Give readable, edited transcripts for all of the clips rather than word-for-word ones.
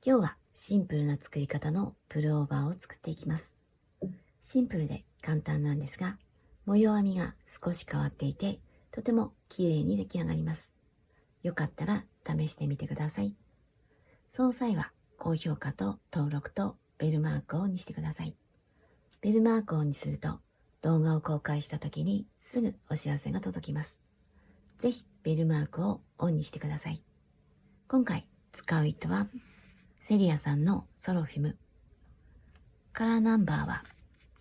今日はシンプルな作り方のプルオーバーを作っていきます。シンプルで簡単なんですが、模様編みが少し変わっていて、とても綺麗に出来上がります。よかったら試してみてください。その際は高評価と登録とベルマークをオンにしてください。ベルマークをオンにすると動画を公開した時にすぐお知らせが届きます。ぜひベルマークをオンにしてください。今回使う糸はセリアさんのソロフィム。カラーナンバーは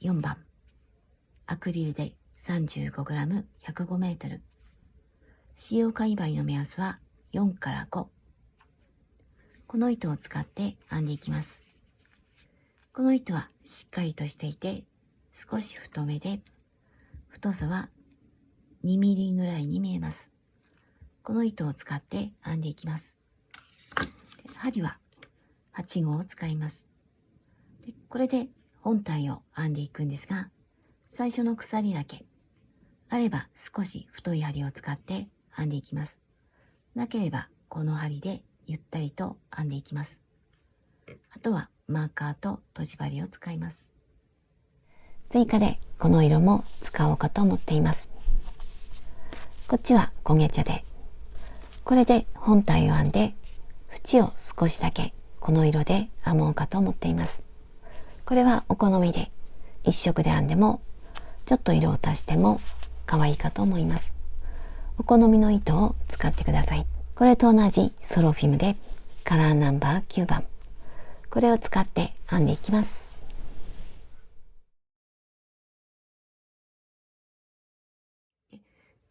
4番。アクリルで 35g105m。使用解倍の目安は4から5。この糸を使って編んでいきます。この糸はしっかりとしていて少し太めで、太さは 2mm ぐらいに見えます。この糸を使って編んでいきます。針は8号を使います。これで本体を編んでいくんですが、最初の鎖だけあれば少し太い針を使って編んでいきます。なければこの針でゆったりと編んでいきます。あとはマーカーととじ針を使います。追加でこの色も使おうかと思っています。こっちは焦げ茶で、これで本体を編んで縁を少しだけこの色で編もうかと思っています。これはお好みで一色で編んでもちょっと色を足しても可愛いかと思います。お好みの糸を使ってください。これと同じソロフィムでカラーナンバー9番。これを使って編んでいきます。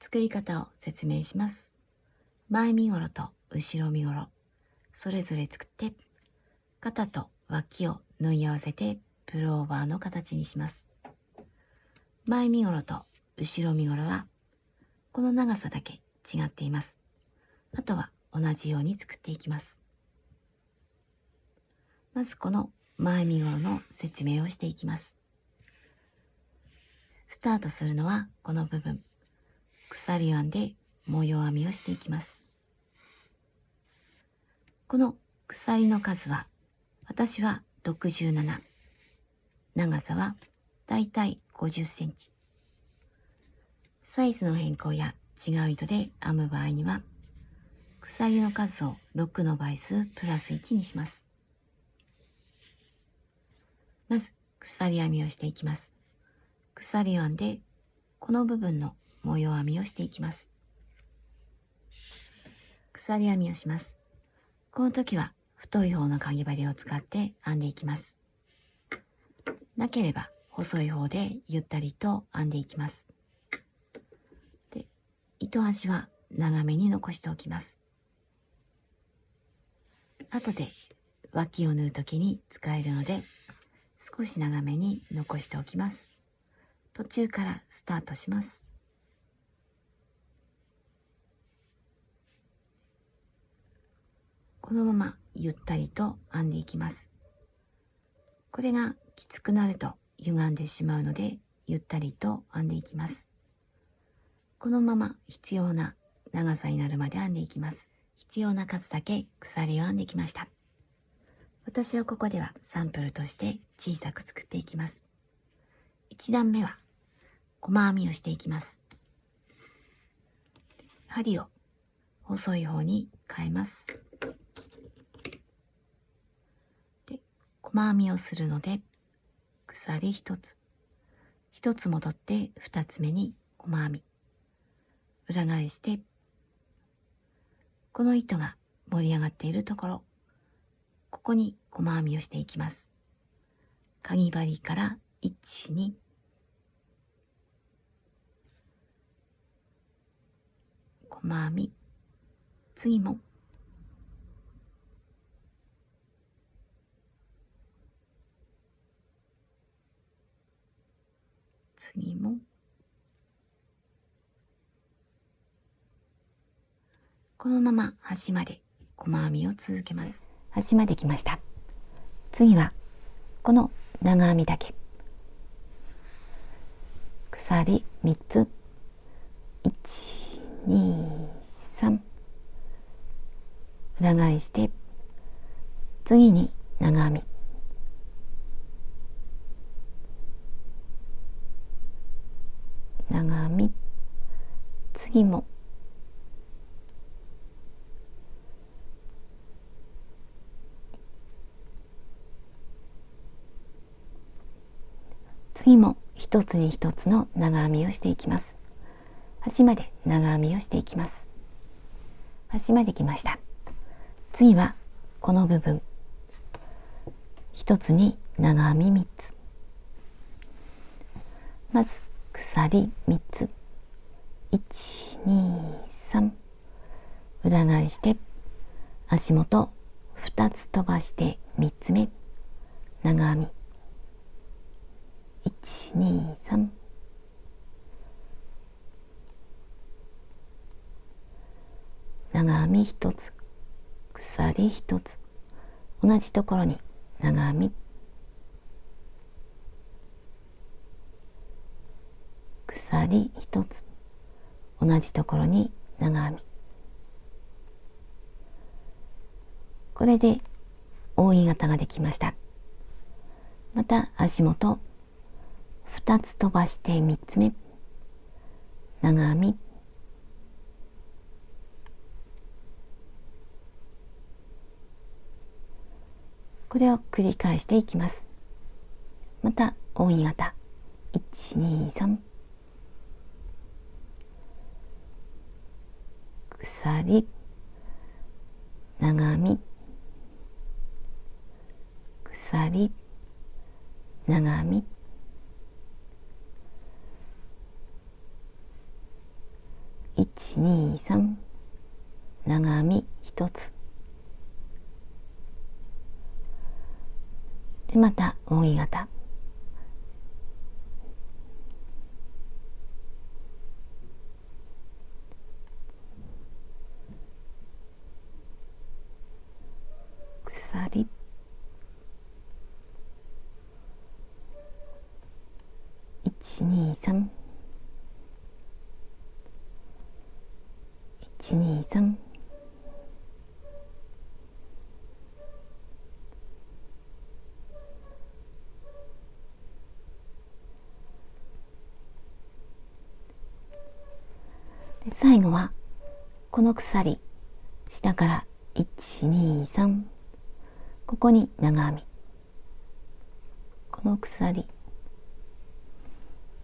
作り方を説明します。前身ごろと後ろ身ごろそれぞれ作って、肩と脇を縫い合わせてプルオーバーの形にします。前身ごろと後ろ身ごろはこの長さだけ違っています。あとは同じように作っていきます。まずこの前身ごろの説明をしていきます。スタートするのはこの部分、鎖編んで模様編みをしていきます。この鎖の数は私は67、長さはだいたい50センチ。サイズの変更や違う糸で編む場合には鎖の数を6の倍数プラス1にします。まず鎖編みをしていきます。鎖を編んでこの部分の模様編みをしていきます。鎖編みをします。この時は太い方のかぎ針を使って編んでいきます。なければ細い方でゆったりと編んでいきます。で、糸端は長めに残しておきます。後で脇を縫う時に使えるので少し長めに残しておきます。途中からスタートします。このままゆったりと編んでいきます。これがきつくなると歪んでしまうのでゆったりと編んでいきます。このまま必要な長さになるまで編んでいきます。必要な数だけ鎖を編んできました。私はここではサンプルとして小さく作っていきます。1段目は細編みをしていきます。針を細い方に変えます。で、細編みをするので鎖1つ、1つ戻って2つ目に細編み、裏返してこの糸が盛り上がっているところ、ここに細編みをしていきます。かぎ針から1、2、細編み、次も次もこのまま端まで細編みを続けます。端まで来ました。次はこの長編みだけ鎖3つ、1、2、3、裏返して次に長編み、長編み、次も一つに一つの長編みをしていきます。端まで長編みをしていきます。端まで来ました。次はこの部分、一つに長編み3つ、まず鎖3つ、1、2、3、裏返して足元2つ飛ばして3つ目長編み、1、2、3、長編み1つ、鎖1つ、同じところに長編み、鎖1つ、同じところに長編み。これで扇形ができました。また足元2つ飛ばして3つ目長編み、これを繰り返していきます。また扇形、1、2、3、鎖、長編み、鎖、長編み、1、2、3、長編み1つで、また扇形、鎖、1、2、3、1、2、3、で最後はこの鎖、下から1、2、3、ここに長編み、この鎖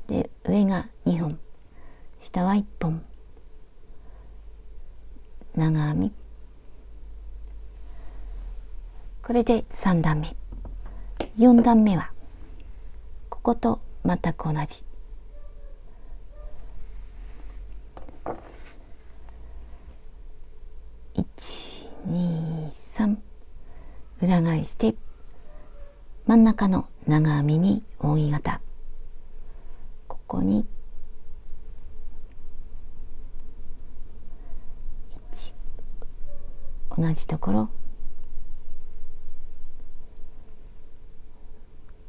で上が2本、下は1本長編み、これで3段目。4段目はここと全く同じ、1、2、3、裏返して真ん中の長編みに扇形、ここに1、同じところ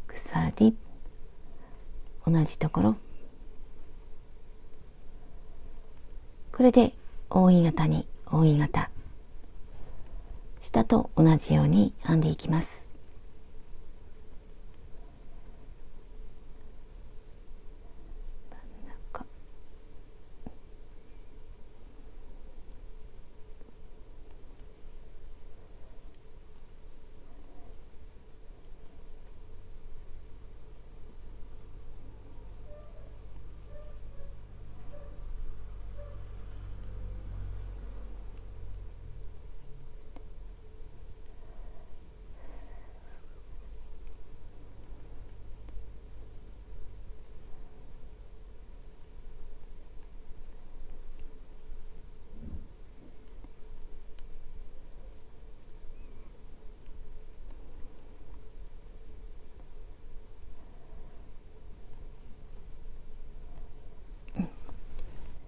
鎖、同じところ、これで扇形に扇形、下と同じように編んでいきます。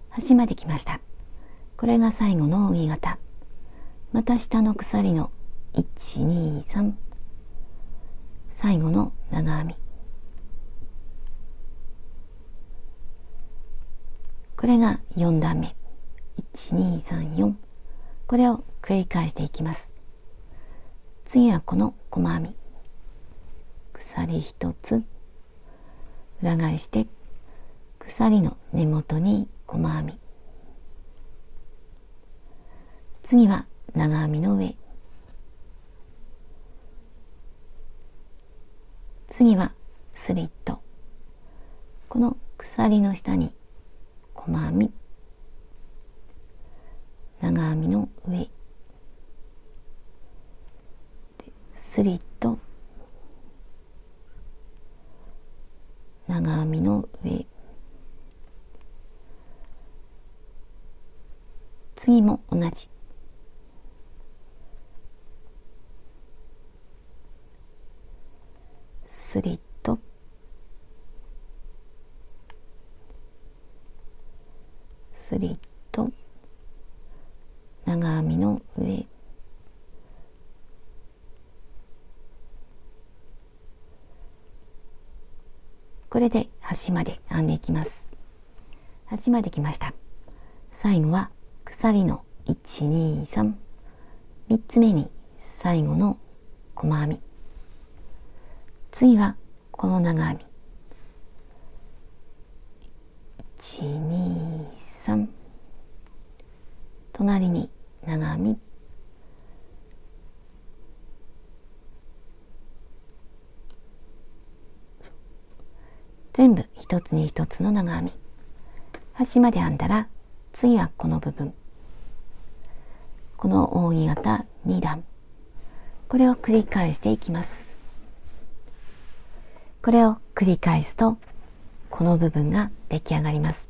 端まで来ました。これが最後の扇形。また下の鎖の1、2、3、最後の長編み、これが4段目、1、2、3、4、これを繰り返していきます。次はこの細編み、鎖1つ裏返して鎖の根元に細編み、次は長編みの上、次はスリット、この鎖の下に細編み、長編みの上、スリット、長編みの上、次も同じ、スリット、スリット、長編みの上、これで端まで編んでいきます。端まで来ました。最後は鎖の1、2、3、3つ目に最後の細編み、次はこの長編み、1、2、3、隣に長編み、全部一つに一つの長編み、端まで編んだら次はこの部分、この扇形2段、これを繰り返していきます。これを繰り返すとこの部分が出来上がります。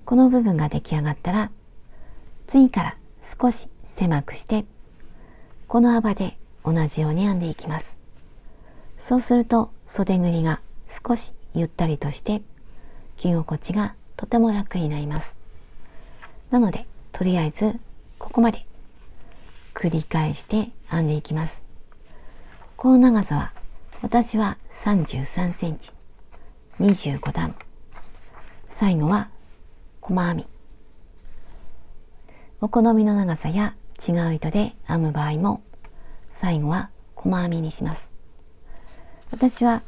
この部分が出来上がったら次から少し狭くしてこの幅で同じように編んでいきます。そうすると袖ぐりが少しゆったりとして着心地がとても楽になります。なのでとりあえずここまで繰り返して編んでいきます。この長さは私は33センチ、25段。最後は細編み。お好みの長さや違う糸で編む場合も最後は細編みにします。私は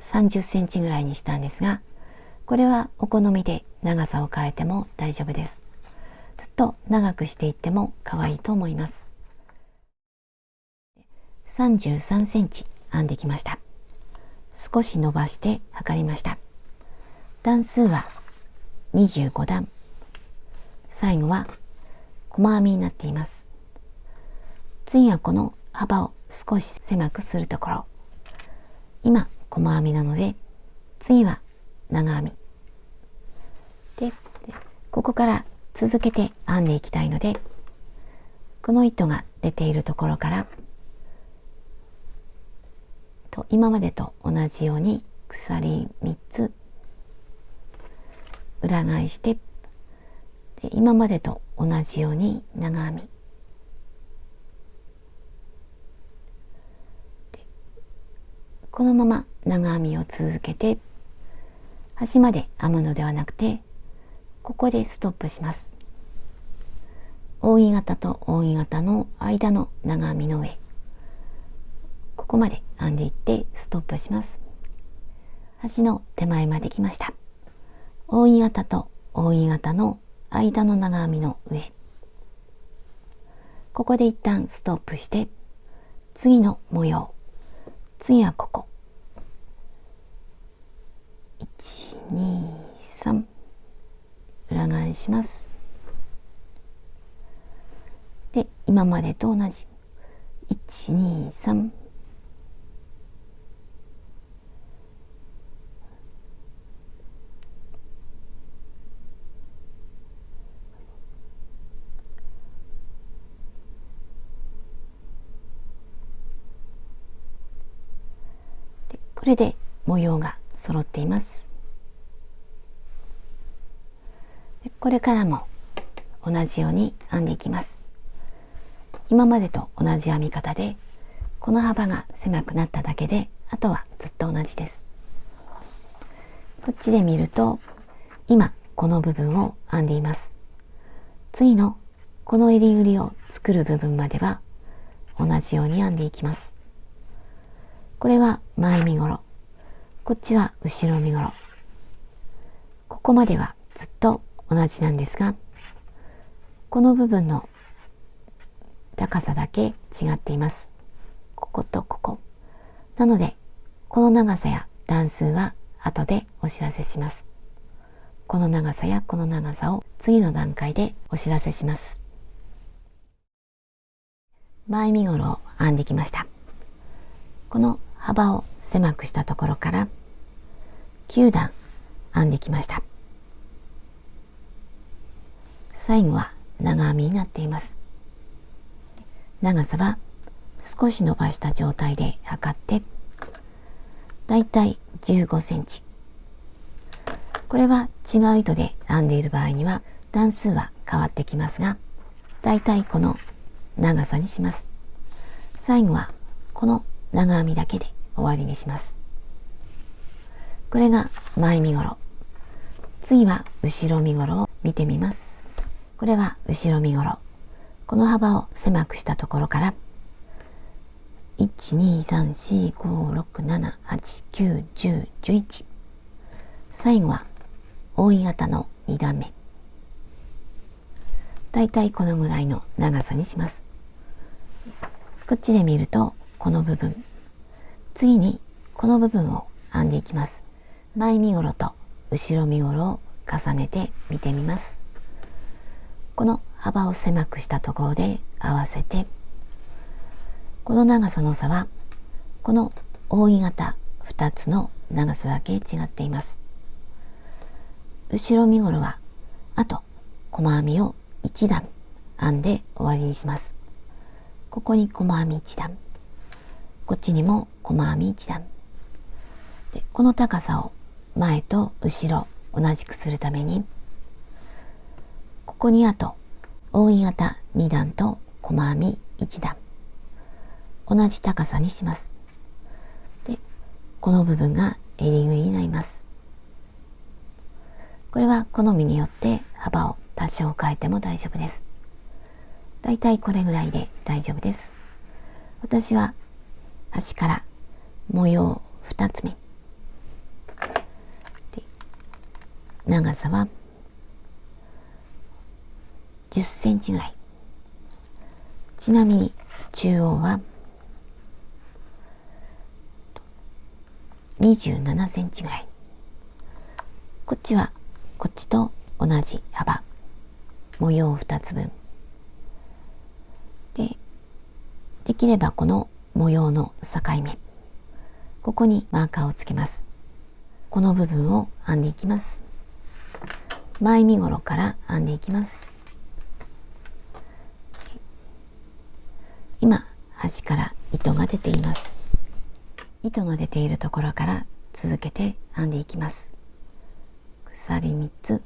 30センチぐらいにしたんですが、これはお好みで長さを変えても大丈夫です。ずっと長くしていっても可愛いと思います。33センチ編んできました。少し伸ばして測りました。段数は25段。最後は細編みになっています。次はこの幅を少し狭くするところ。今細編みなので次は長編みでここから続けて編んでいきたいので、この糸が出ているところから今までと同じように鎖3つ裏返してで今までと同じように長編みこのまま長編みを続けて端まで編むのではなくてここでストップします。扇形と扇形の間の長編みの上ここまで編んでいってストップします。端の手前まで来ました。扇形と扇形の間の長編みの上ここで一旦ストップして次の模様、次はここ1、2、3裏返します。で今までと同じ1、2、3これで模様が揃っています。これからも同じように編んでいきます。今までと同じ編み方でこの幅が狭くなっただけであとはずっと同じです。こっちで見ると今この部分を編んでいます。次のこの襟ぐりを作る部分までは同じように編んでいきます。これは前身ごろ、こっちは後ろ身ごろ。ここまではずっと同じなんですが、この部分の高さだけ違っています。こことここ。なので、この長さや段数は後でお知らせします。この長さやこの長さを次の段階でお知らせします。前身ごろを編んできました。この幅を狭くしたところから9段編んできました。最後は長編みになっています。長さは少し伸ばした状態で測ってだいたい15センチ。これは違う糸で編んでいる場合には段数は変わってきますが、だいたいこの長さにします。最後はこの長編みだけで終わりにします。これが前身ごろ。次は後ろ身ごろを見てみます。これは後ろ身ごろ。この幅を狭くしたところから1、2、3、4、5、6、7、8、9、10、11。最後は扇形の2段目。だいたいこのぐらいの長さにします。こっちで見るとこの部分。次にこの部分を編んでいきます。前身ごろと後ろ身ごろを重ねて見てみます。この幅を狭くしたところで合わせて、この長さの差はこの扇形2つの長さだけ違っています。後ろ身ごろはあと細編みを1段編んで終わりにします。ここに細編み1段、こっちにも細編み1段で、この高さを前と後ろ同じくするために、ここにあと扇形2段と細編み1段同じ高さにします。で、この部分が襟ぐりになります。これは好みによって幅を多少変えても大丈夫です。だいたいこれぐらいで大丈夫です。私は端から模様2つ目で、長さは10センチぐらい。ちなみに中央は27センチぐらい。こっちはこっちと同じ幅。模様2つ分。で、できればこの模様の境目。ここにマーカーをつけます。この部分を編んでいきます。前身ごろから編んでいきます。今、端から糸が出ています。糸が出ているところから続けて編んでいきます。鎖3つ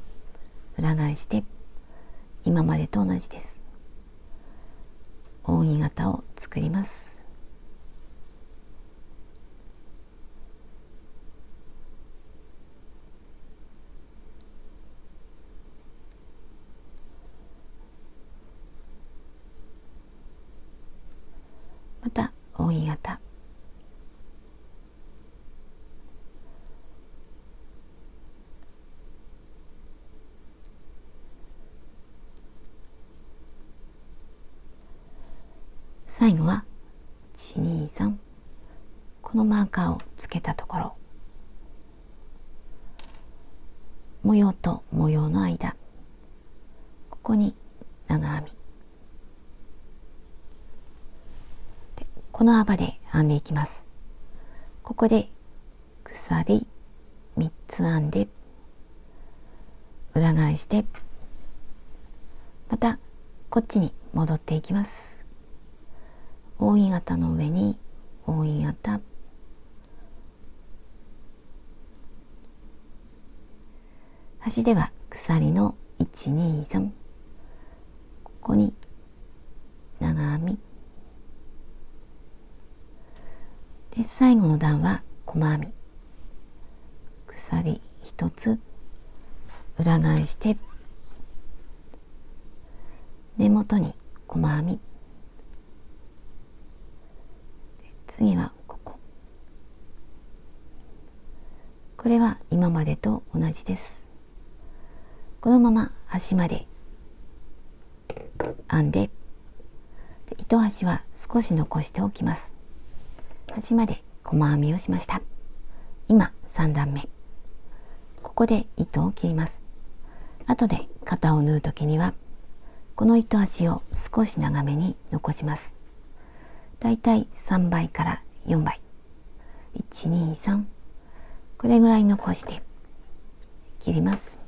裏返して今までと同じです。扇形を作ります。また扇形。最後は1、2、3。このマーカーをつけたところ、模様と模様の間、ここに長編みで、この幅で編んでいきます。ここで鎖3つ編んで裏返して、またこっちに戻っていきます。扇形の上に扇形、端では鎖の1、2、3、ここに長編みで、最後の段は細編み、鎖1つ裏返して根元に細編み次はここ。これは今までと同じです。このまま端まで編んで、糸端は少し残しておきます。端まで細編みをしました。今3段目。ここで糸を切ります。後で肩を縫うときにはこの糸端を少し長めに残します。だいたい3倍から4倍。1、2、3。これぐらい残して切ります。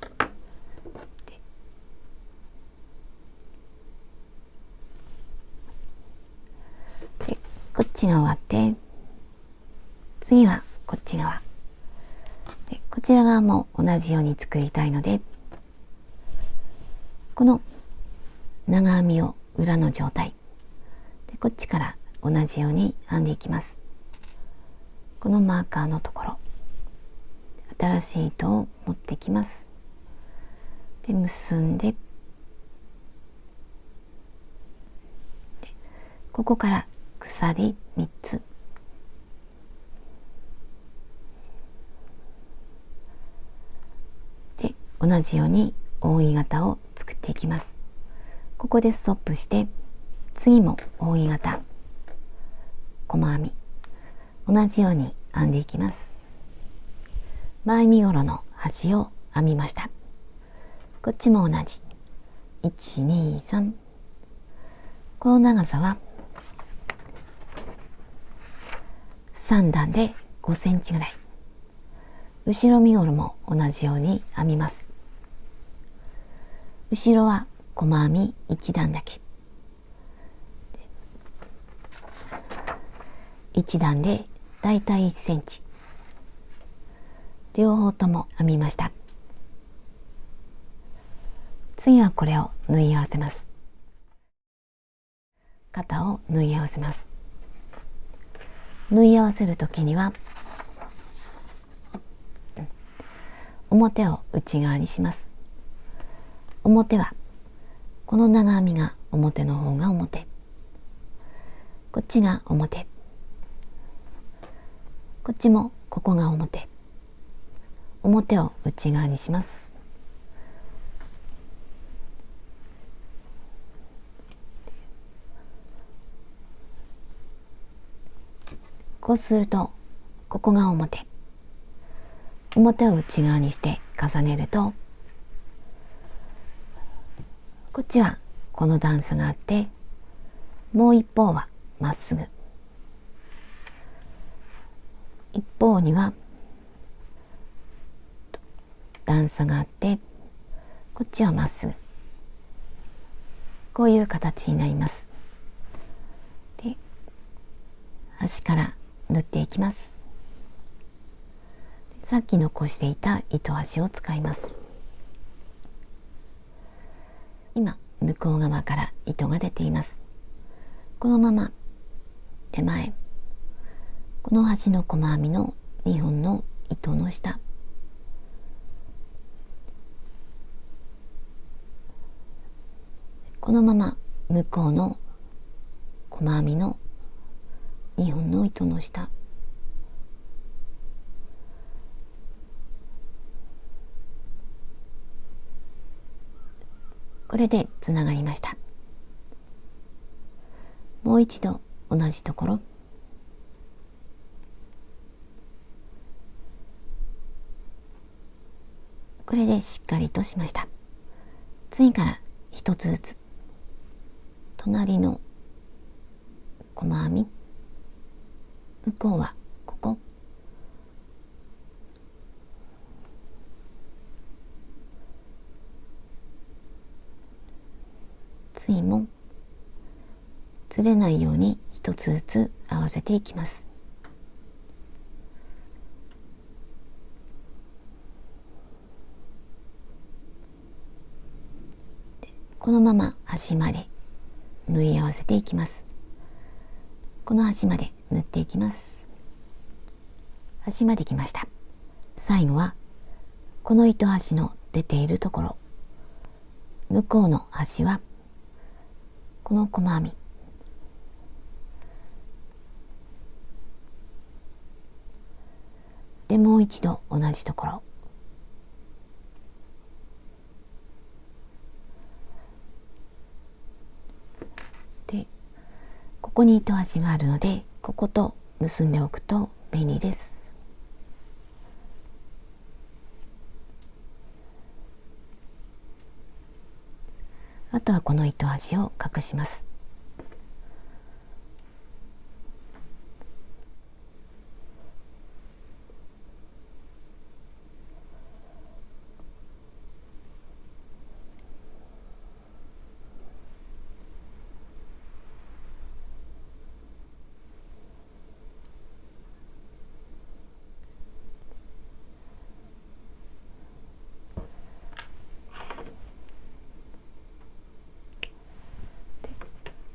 で、こっちが終わって、次はこっち側。で、こちら側も同じように作りたいので、この長編みを裏の状態で、こっちから同じように編んでいきます。このマーカーのところ、新しい糸を持ってきます。で、結んで、ここから鎖3つ。で、同じように扇形を作っていきます。ここでストップして、次も扇形、細編み、同じように編んでいきます。前身ごろの端を編みました。こっちも同じ。1、2、3。この長さは3段で5センチぐらい。後ろ身ごろも同じように編みます。後ろは細編み1段だけ。1段でだいたい1センチ。両方とも編みました。次はこれを縫い合わせます。肩を縫い合わせます。縫い合わせるときには表を内側にします。表はこの長編みが表の方が表、こっちが表、こっちもここが表、表を内側にします。こうするとここが表、表を内側にして重ねると、こっちはこの段差があって、もう一方はまっすぐ、一方には段差があって、こっちはまっすぐ、こういう形になります。で、端から縫っていきます。さっき残していた糸端を使います。今向こう側から糸が出ています。このまま手前、この端の細編みの2本の糸の下、このまま向こうの細編みの2本の糸の下、これでつながりました。もう一度同じところ、これでしっかりとしました。次から一つずつ隣の細編み、向こうはここ、次もずれないように一つずつ合わせていきます。このまま端まで縫い合わせていきます。この端まで縫っていきます。端まで来ました。最後はこの糸端の出ているところ、向こうの端はこの細編み、で、もう一度同じところ。で、ここに糸端があるので、ここと結んでおくと便利です。あとはこの糸端を隠します。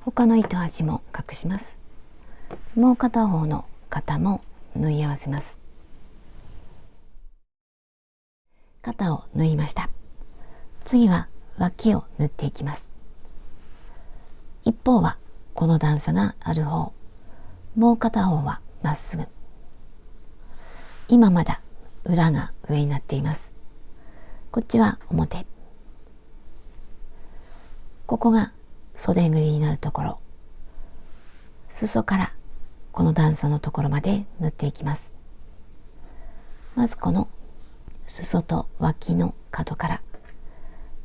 他の糸端も隠します。もう片方の肩も縫い合わせます。肩を縫いました。次は脇を縫っていきます。一方はこの段差がある方、もう片方はまっすぐ。今まだ裏が上になっています。こっちは表。ここが袖ぐりになるところ。裾からこの段差のところまで縫っていきます。まずこの裾と脇の角から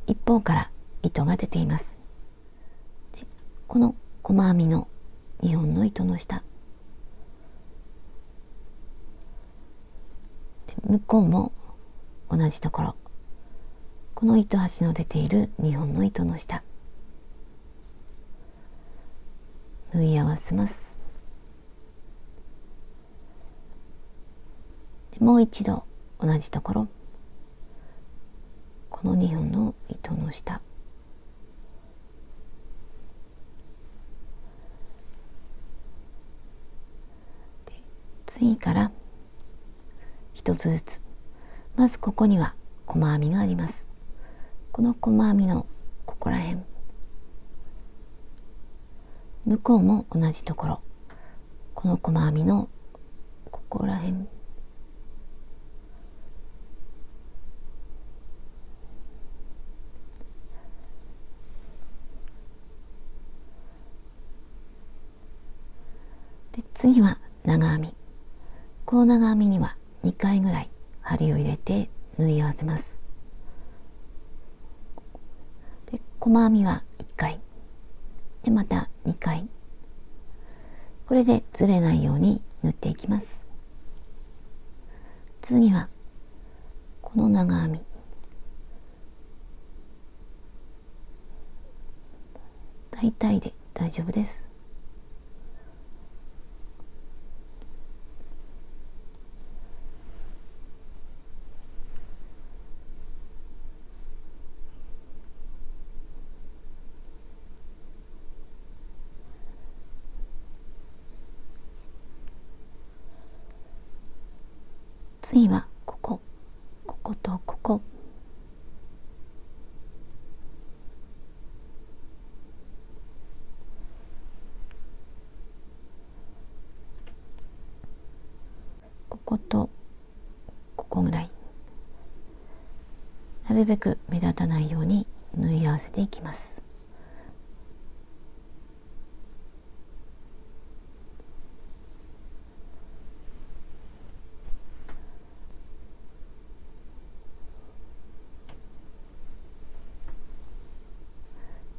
一方から糸が出ています。で、この細編みの2本の糸の下で、向こうも同じところ、この糸端の出ている2本の糸の下縫い合わせます。で、もう一度同じところ、この2本の糸の下で、次から一つずつ、まずここには細編みがあります。この細編みのここら辺、向こうも同じところ、この細編みのここら辺、で、次は長編み。この長編みには2回ぐらい針を入れて縫い合わせます。で、細編みは1回で、また2回。これでずれないように縫っていきます。次はこの長編み、大体で大丈夫です。次はここ、こことここ。こことここぐらい。なるべく目立たないように縫い合わせていきます。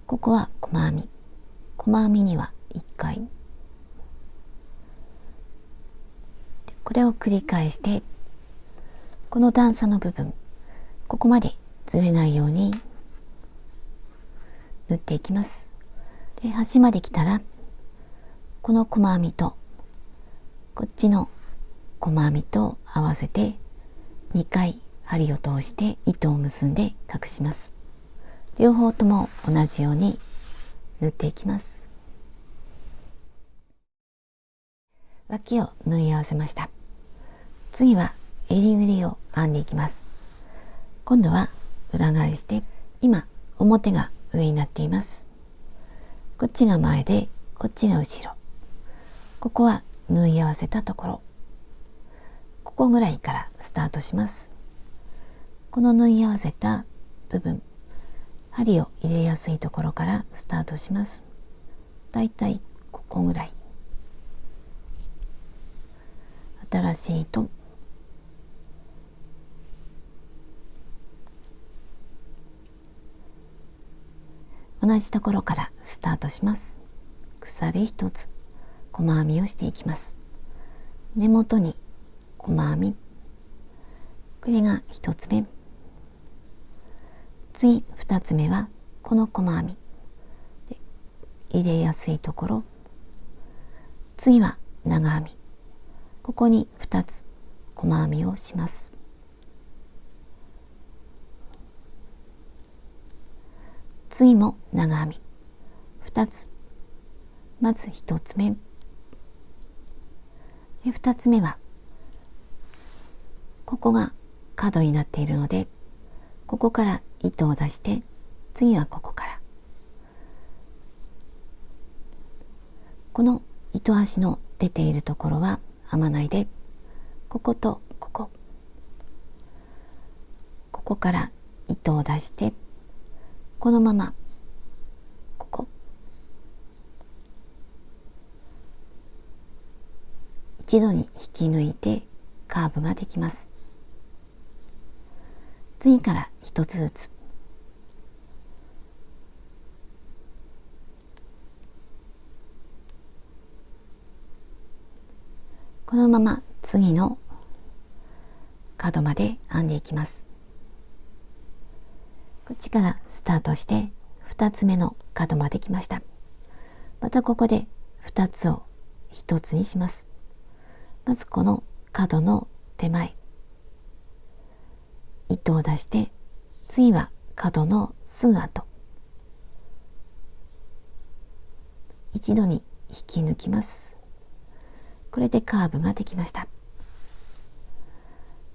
ここは細編み。細編みには1回。これを繰り返して、この段差の部分、ここまでずれないように縫っていきます。で、端まで来たら、この細編みとこっちの細編みと合わせて2回針を通して糸を結んで隠します。両方とも同じように縫っていきます。脇を縫い合わせました。次は襟ぐりを編んでいきます。今度は裏返して、今表が上になっています。こっちが前で、こっちが後ろ。ここは縫い合わせたところ。こここぐらいからスタートします。この縫い合わせた部分、針を入れやすいところからスタートします。だいたいここぐらい。新しい糸、同じところからスタートします。鎖一つ細編みをしていきます。根元に細編み、これが一つ目。次二つ目はこの細編みで入れやすいところ、次は長編み、ここに2つ細編みをします。次も長編み2つ、まず1つ目で、2つ目はここが角になっているので、ここから糸を出して、次はここからこの糸端の出ているところは編まないで、こことここ、ここから糸を出して、このままここ一度に引き抜いてカーブができます。次から一つずつこのまま次の角まで編んでいきます。こっちからスタートして2つ目の角まで来ました。またここで2つを1つにします。まずこの角の手前、糸を出して、次は角のすぐ後、一度に引き抜きます。これでカーブができました。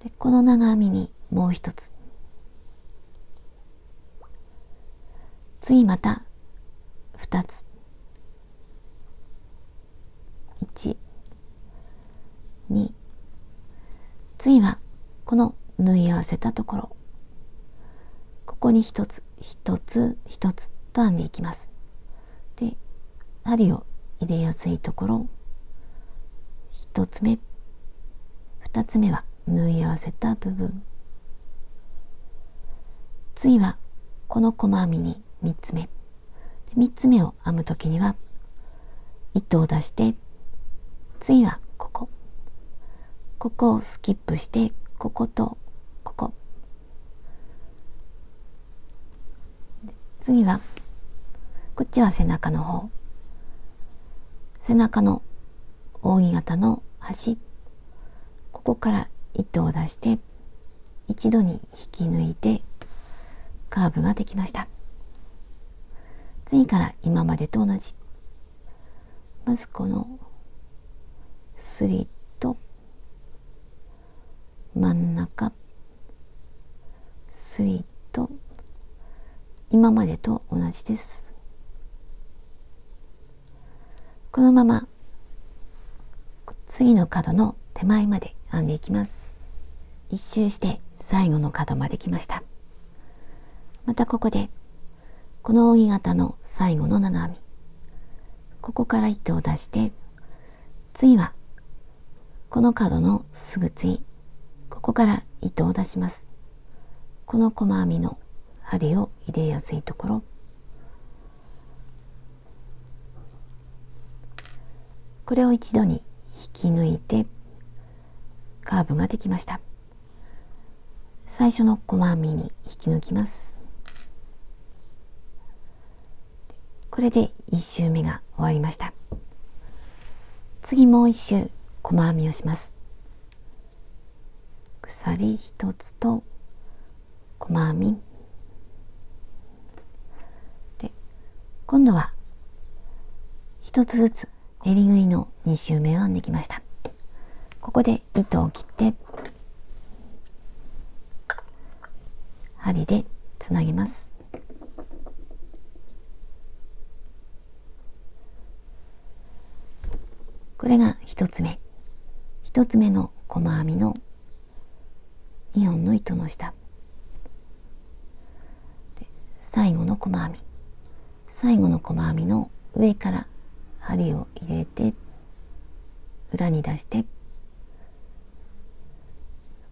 で、この長編みにもう一つ、次また2つ、1、2、次はこの縫い合わせたところ、ここに一つ一つ一つと編んでいきます。で、針を入れやすいところ、一つ目、二つ目は縫い合わせた部分、次はこの細編みに三つ目、三つ目を編むときには糸を出して、次はここ、ここをスキップして、こことここ、次はこっちは背中の方、背中の扇形の端、ここから糸を出して一度に引き抜いてカーブができました。次から今までと同じ、まずこのスリット、真ん中スリット、今までと同じです。このまま次の角の手前まで編んでいきます。一周して最後の角まで来ました。またここでこの扇形の最後の長編み、ここから糸を出して、次はこの角のすぐ次、ここから糸を出します。この細編みの針を入れやすいところ、これを一度に引き抜いてカーブができました。最初の細編みに引き抜きます。これで1周目が終わりました。次もう1周細編みをします。鎖1つと細編みで、今度は1つずつ襟ぐりの2周目を編んできました。ここで糸を切って針でつなげます。これが1つ目の細編みの2本の糸の下で、最後の細編み、最後の細編みの上から針を入れて裏に出して、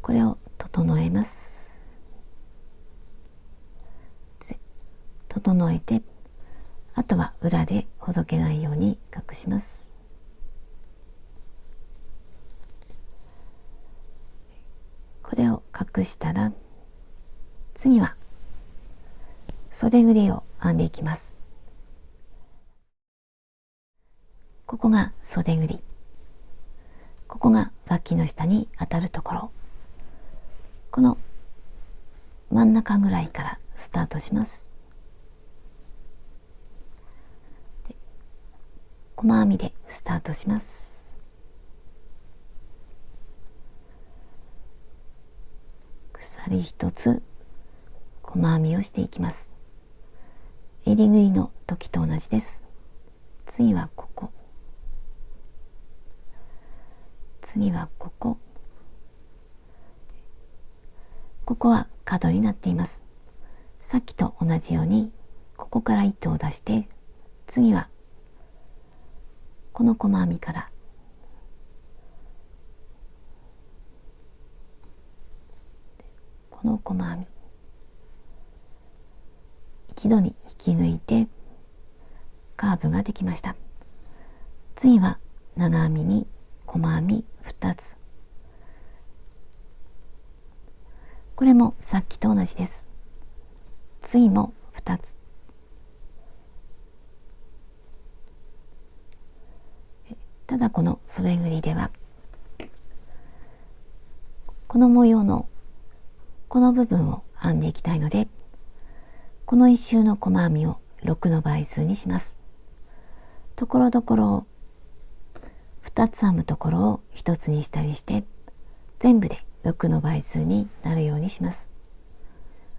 これを整えます。整えて、あとは裏でほどけないように隠します。これを隠したら、次は袖ぐりを編んでいきます。ここが袖ぐり、ここが脇の下に当たるところ、この真ん中ぐらいからスタートします。細編みでスタートします。鎖一つ細編みをしていきます。襟ぐりの時と同じです。次はここ、次はここ、ここは角になっています。さっきと同じようにここから糸を出して、次はこの細編みからこの細編み一度に引き抜いてカーブができました。次は長編みに細編み2つ、これもさっきと同じです。次も2つ、ただこの袖ぐりではこの模様のこの部分を編んでいきたいので、この一周の細編みを6の倍数にします。ところどころを2つ編むところを1つにしたりして、全部で6の倍数になるようにします。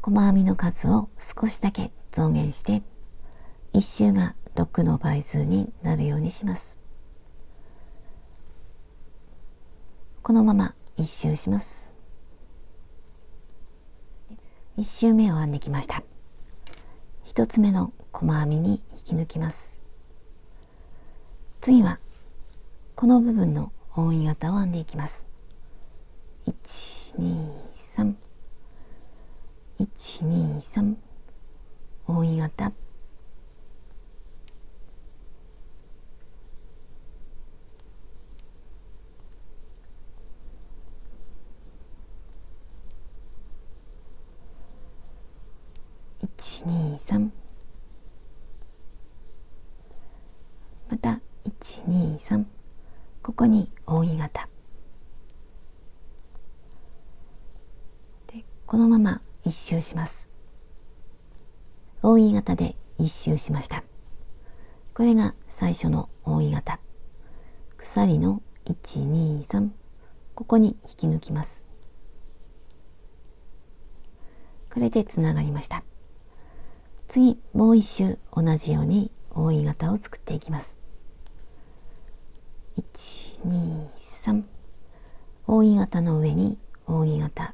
細編みの数を少しだけ増減して、一周が6の倍数になるようにします。このまま一周します。1周目を編んできました。1つ目の細編みに引き抜きます。次はこの部分の扇形を編んでいきます。1、2、3、1、2、3、扇形、1、2、3、また1、2、3、ここに扇形で、このまま一周します。扇形で一周しました。これが最初の扇形、鎖の1、2、3、ここに引き抜きます。これでつながりました。次もう一周同じように扇形を作っていきます。1、2、3、扇形の上に扇形、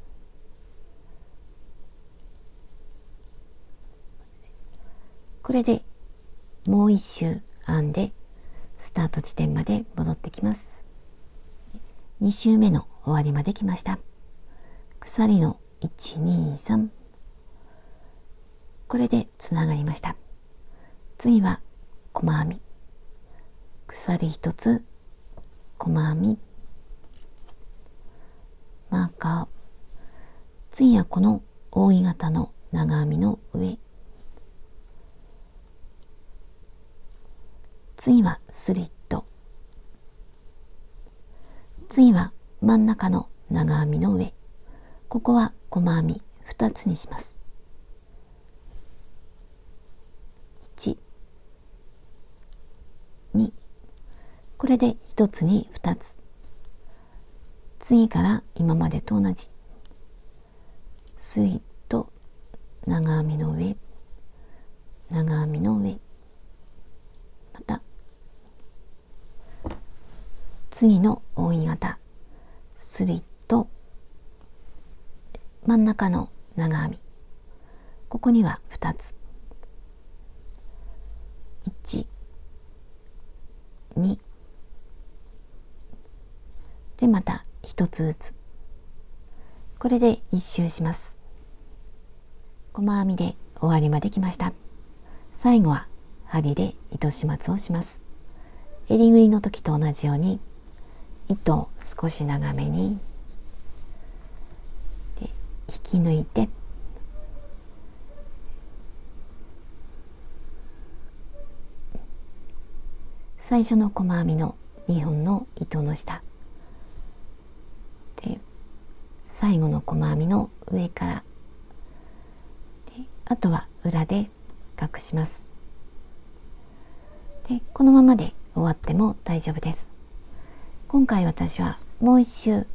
これでもう一周編んでスタート地点まで戻ってきます。2周目の終わりまで来ました。鎖の1、2、3、これでつながりました。次は細編み、鎖一つ、細編み、マーカー、次はこの扇形の長編みの上、次はスリット、次は真ん中の長編みの上、ここは細編み2つにします。1、2、これで1つに2つ、次から今までと同じスリット、長編みの上、長編みの上、また次の扇形、スリット、真ん中の長編み、ここには2つ、1、2でまた1つずつ、これで1周します。細編みで終わりまで来ました。最後は針で糸始末をします。襟ぐりの時と同じように糸を少し長めにで引き抜いて、最初の細編みの2本の糸の下で最後の細編みの上からで、あとは裏で隠します。でこのままで終わっても大丈夫です。今回私はもう一周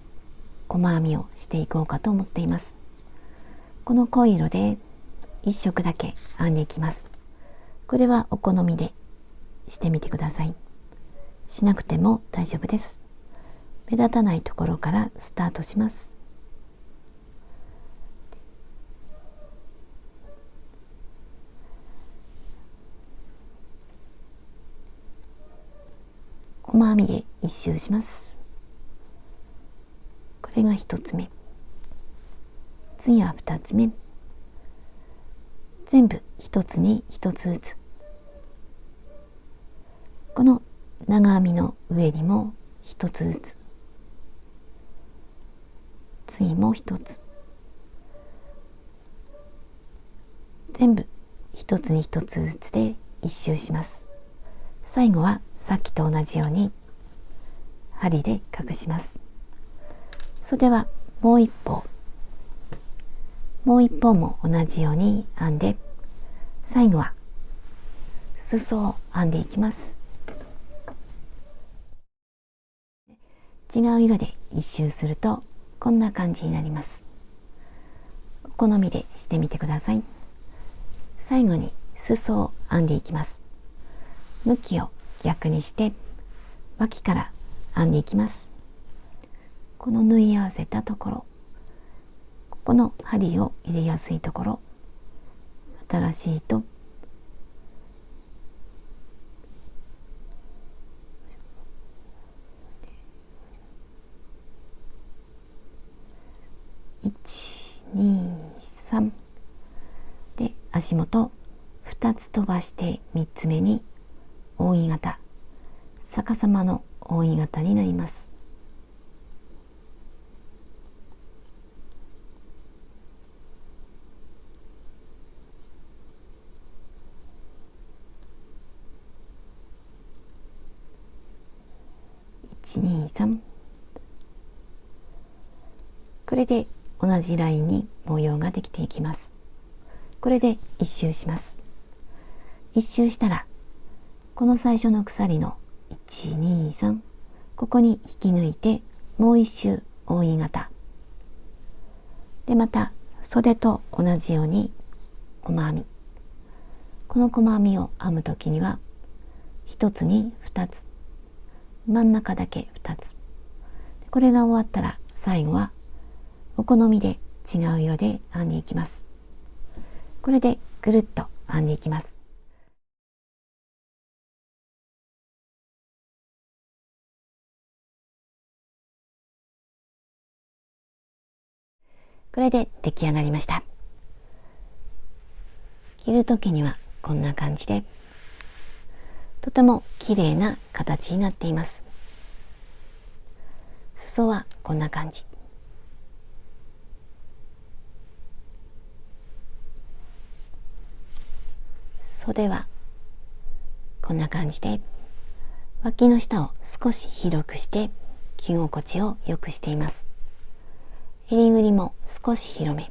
細編みをしていこうかと思っています。この濃い色で1色だけ編んでいきます。これはお好みでしてみてください。しなくても大丈夫です。目立たないところからスタートします。細編みで1周します。これが1つ目、次は2つ目、全部1つに1つずつ、この長編みの上にも1つずつ、次も1つ、全部1つに1つずつで1周します。最後はさっきと同じように針で隠します。袖はもう一方も同じように編んで、最後は裾を編んでいきます。違う色で一周するとこんな感じになります。お好みでしてみてください。最後に裾を編んでいきます。向きを逆にして脇から編んでいきます。この縫い合わせたところ、ここの針を入れやすいところ、新しい糸、1、2、3で足元2つ飛ばして3つ目に扇形、逆さまの扇形になります。1、2、3、これで同じラインに模様ができていきます。これで1周します。1周したらこの最初の鎖の1、2、3、ここに引き抜いてもう1周扇形で、また袖と同じように細編み、この細編みを編むときには1つに2つ、真ん中だけ2つ、これが終わったら最後はお好みで違う色で編んでいきます。これでぐるっと編んでいきます。これで出来上がりました。着る時にはこんな感じで、とても綺麗な形になっています。裾はこんな感じ。袖はこんな感じで、脇の下を少し広くして着心地を良くしています。襟ぐりも少し広め、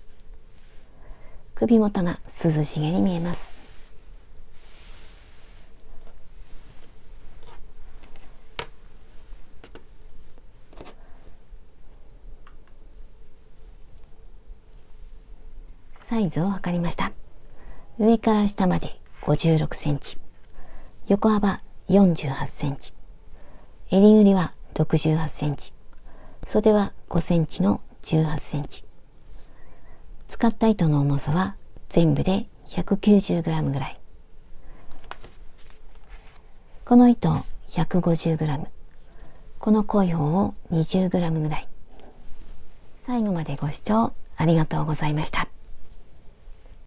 首元が涼しげに見えます。サイズを測りました。上から下まで56センチ、横幅48センチ、襟ぐりは68センチ、袖は5センチの18センチ。使った糸の重さは全部で 190g ぐらい。この糸を 150g、この濃い方を 20g ぐらい。最後までご視聴ありがとうございました。